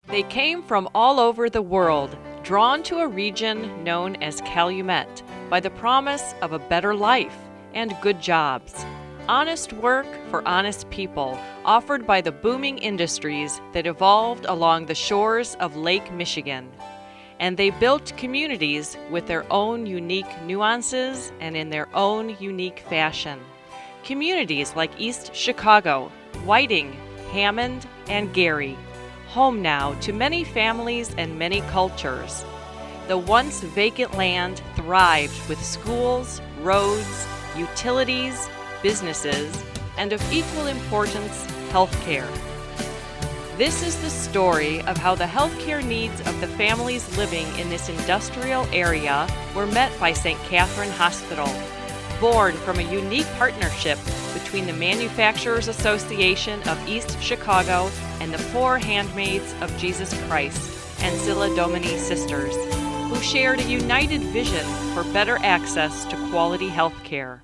They came from all over the world, drawn to a region known as Calumet by the promise of a better life and good jobs. Honest work for honest people, offered by the booming industries that evolved along the shores of Lake Michigan. And they built communities with their own unique nuances and in their own unique fashion. Communities like East Chicago, Whiting, Hammond, and Gary, home now to many families and many cultures. The once vacant land thrived with schools, roads, utilities, businesses, and of equal importance, healthcare. This is the story of how the healthcare needs of the families living in this industrial area were met by St. Catherine Hospital, born from a unique partnership between the Manufacturers Association of East Chicago and the Poor Handmaids of Jesus Christ and Zilla Domini Sisters, who shared a united vision for better access to quality health care.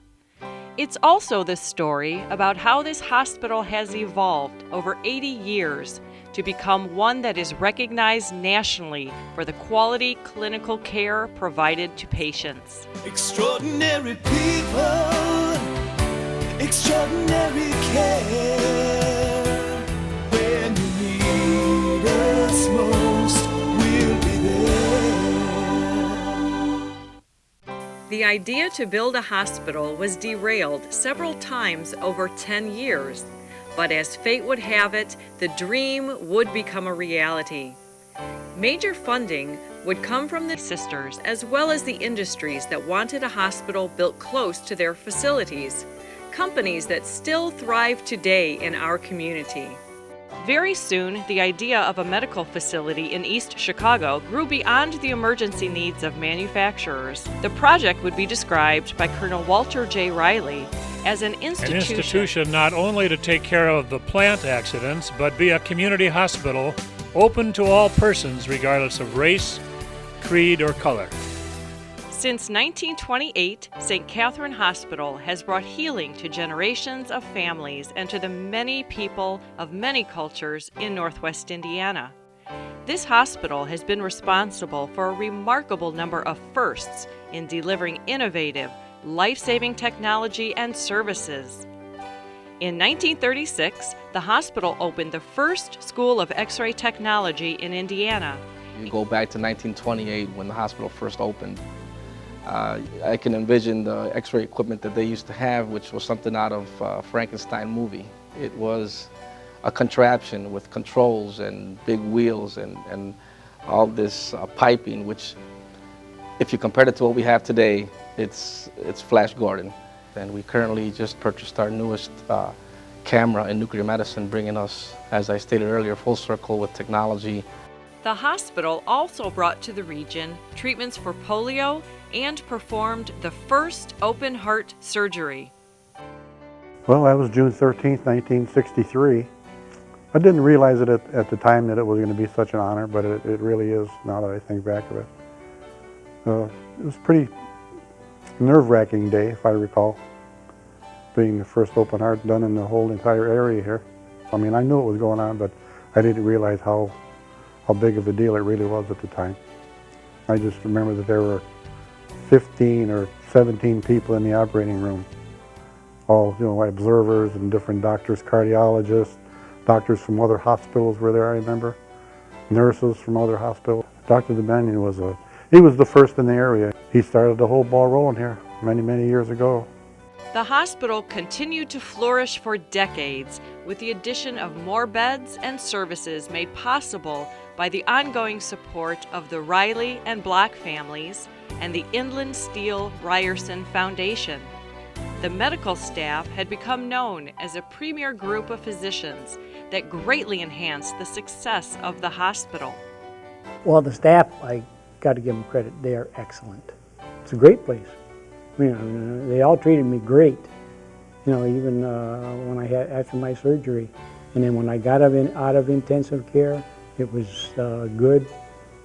It's also the story about how this hospital has evolved over 80 years to become one that is recognized nationally for the quality clinical care provided to patients. Extraordinary people, extraordinary care. When you need us most, we'll be there. The idea to build a hospital was derailed several times over 10 years, but as fate would have it, the dream would become a reality. Major funding would come from the sisters as well as the industries that wanted a hospital built close to their facilities, companies that still thrive today in our community. Very soon, the idea of a medical facility in East Chicago grew beyond the emergency needs of manufacturers. The project would be described by Colonel Walter J. Riley as an institution not only to take care of the plant accidents, but be a community hospital open to all persons regardless of race, creed, or color. Since 1928, St. Catherine Hospital has brought healing to generations of families and to the many people of many cultures in Northwest Indiana. This hospital has been responsible for a remarkable number of firsts in delivering innovative, life-saving technology and services. In 1936, the hospital opened the first school of X-ray technology in Indiana. You go back to 1928 when the hospital first opened. I can envision the X-ray equipment that they used to have, which was something out of a Frankenstein movie. It was a contraption with controls and big wheels and all this piping, which, if you compare it to what we have today, it's Flash Gordon. And we currently just purchased our newest camera in nuclear medicine, bringing us, as I stated earlier, full circle with technology. The hospital also brought to the region treatments for polio and performed the first open heart surgery. Well, that was June 13th, 1963. I didn't realize it at the time that it was going to be such an honor, but it really is now that I think back of it. It was a pretty nerve-wracking day, if I recall, being the first open heart done in the whole entire area here. I mean, I knew it was going on, but I didn't realize how big of a deal it really was at the time. I just remember that there were 15 or 17 people in the operating room, all observers and different doctors, cardiologists, doctors from other hospitals were there, I remember, nurses from other hospitals. Dr. Dominion was the first in the area. He started the whole ball rolling here many, many years ago. The hospital continued to flourish for decades with the addition of more beds and services made possible by the ongoing support of the Riley and Block families and the Inland Steel Ryerson Foundation. The medical staff had become known as a premier group of physicians that greatly enhanced the success of the hospital. Well, the staff, I got to give them credit, they are excellent. It's a great place. They all treated me great. Even when I had after my surgery, and then when I got out of intensive care, it was good.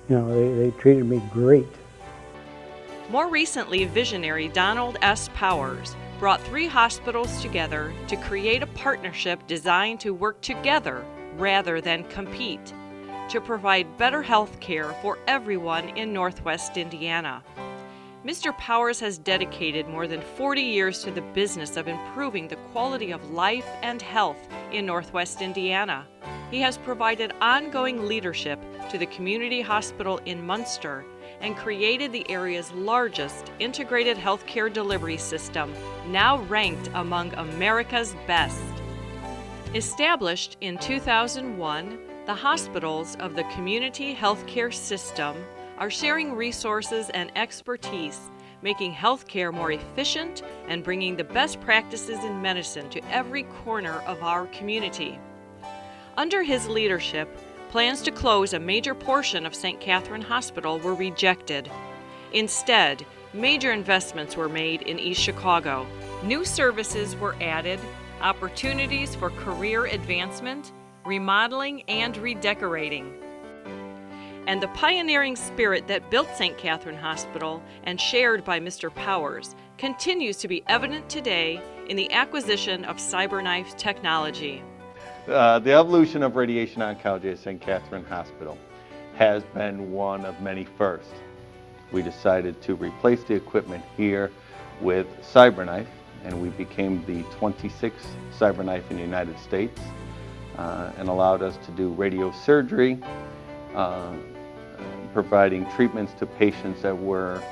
They treated me great. More recently, visionary Donald S. Powers brought 3 hospitals together to create a partnership designed to work together rather than compete. to provide better health care for everyone in Northwest Indiana. Mr. Powers has dedicated more than 40 years to the business of improving the quality of life and health in Northwest Indiana. He has provided ongoing leadership to the community hospital in Munster and created the area's largest integrated healthcare delivery system, now ranked among America's best. Established in 2001, the hospitals of the community healthcare system are sharing resources and expertise, making healthcare more efficient and bringing the best practices in medicine to every corner of our community. Under his leadership, plans to close a major portion of St. Catherine Hospital were rejected. Instead, major investments were made in East Chicago. New services were added, opportunities for career advancement, remodeling, and redecorating. And the pioneering spirit that built St. Catherine Hospital and shared by Mr. Powers continues to be evident today in the acquisition of CyberKnife technology. The evolution of radiation oncology at St. Catherine Hospital has been one of many firsts. We decided to replace the equipment here with CyberKnife, and we became the 26th CyberKnife in the United States, and allowed us to do radiosurgery, providing treatments to patients that were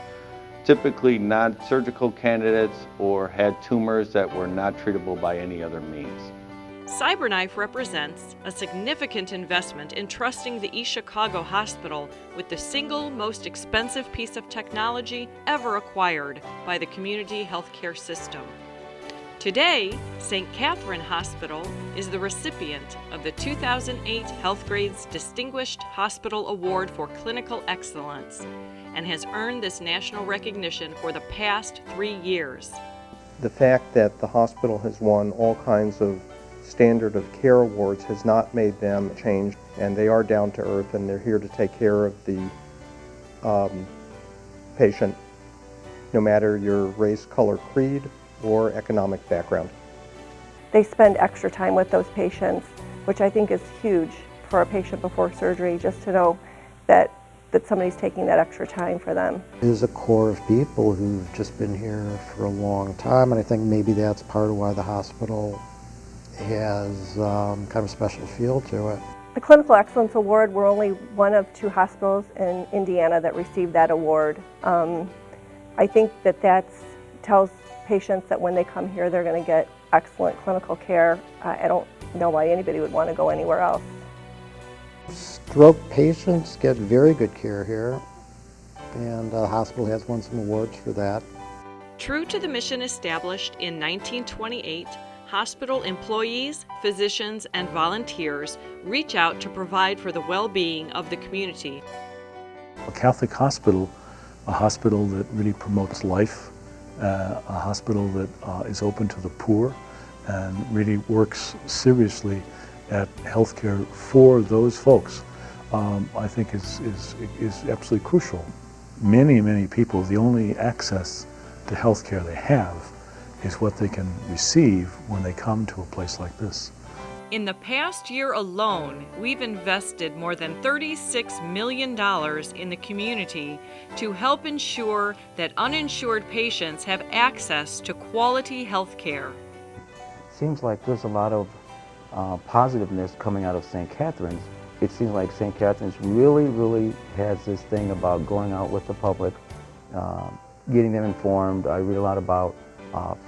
typically non-surgical candidates or had tumors that were not treatable by any other means. CyberKnife represents a significant investment in trusting the East Chicago Hospital with the single most expensive piece of technology ever acquired by the community healthcare system. Today, St. Catherine Hospital is the recipient of the 2008 Healthgrade's Distinguished Hospital Award for Clinical Excellence and has earned this national recognition for the past 3 years. The fact that the hospital has won all kinds of standard of care awards has not made them change, and they are down to earth and they're here to take care of the patient, no matter your race, color, creed, or economic background. They spend extra time with those patients, which I think is huge for a patient before surgery, just to know that somebody's taking that extra time for them. There's a core of people who've just been here for a long time, and I think maybe that's part of why the hospital has kind of a special feel to it. The Clinical Excellence Award, we're only one of 2 hospitals in Indiana that received that award. I think that tells patients that when they come here, they're going to get excellent clinical care. I don't know why anybody would want to go anywhere else. Stroke patients get very good care here, and the hospital has won some awards for that. True to the mission established in 1928, hospital employees, physicians, and volunteers reach out to provide for the well-being of the community. A Catholic hospital, a hospital that really promotes life, a hospital that is open to the poor and really works seriously at healthcare for those folks, I think is absolutely crucial. Many people, the only access to healthcare they have is what they can receive when they come to a place like this. In the past year alone, we've invested more than $36 million in the community to help ensure that uninsured patients have access to quality health care. Seems like there's a lot of positiveness coming out of St. Catherine's. It seems like St. Catherine's really has this thing about going out with the public, getting them informed. I read a lot about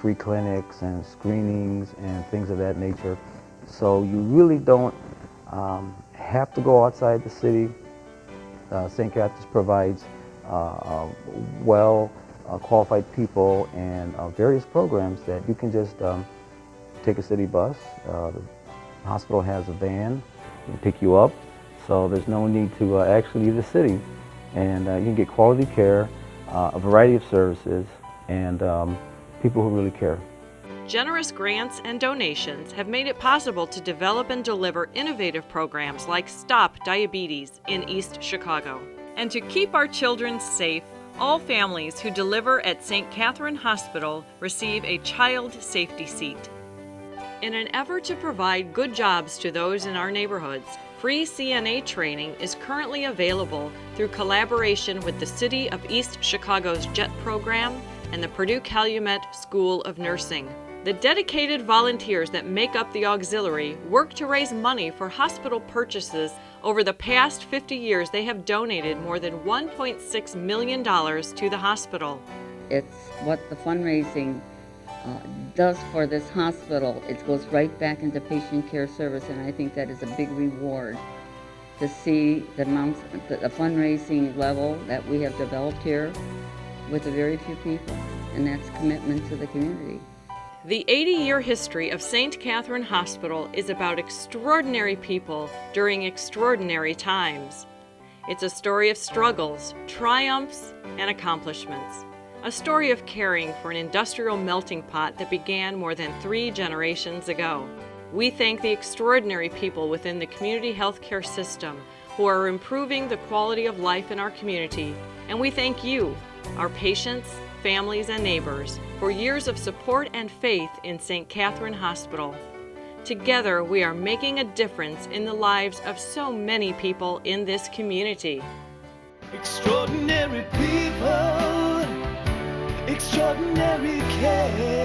free clinics and screenings and things of that nature. So you really don't have to go outside the city. St. Catherine's provides qualified people and various programs that you can just take a city bus. The hospital has a van to pick you up, so there's no need to actually leave the city. And you can get quality care, a variety of services, and people who really care. Generous grants and donations have made it possible to develop and deliver innovative programs like Stop Diabetes in East Chicago. And to keep our children safe, all families who deliver at St. Catherine Hospital receive a child safety seat. In an effort to provide good jobs to those in our neighborhoods, Free CNA training is currently available through collaboration with the City of East Chicago's JET program and the Purdue Calumet School of Nursing. The dedicated volunteers that make up the auxiliary work to raise money for hospital purchases. Over the past 50 years, they have donated more than $1.6 million to the hospital. It's what the fundraising does for this hospital. It goes right back into patient care service, and I think that is a big reward to see the fundraising level that we have developed here with a very few people, and that's commitment to the community. The 80-year history of St. Catherine Hospital is about extraordinary people during extraordinary times. It's a story of struggles, triumphs, and accomplishments. A story of caring for an industrial melting pot that began more than 3 generations ago. We thank the extraordinary people within the community healthcare system who are improving the quality of life in our community, and we thank you, our patients, families, and neighbors, for years of support and faith in St. Catherine Hospital. Together, we are making a difference in the lives of so many people in this community. Extraordinary people, extraordinary care.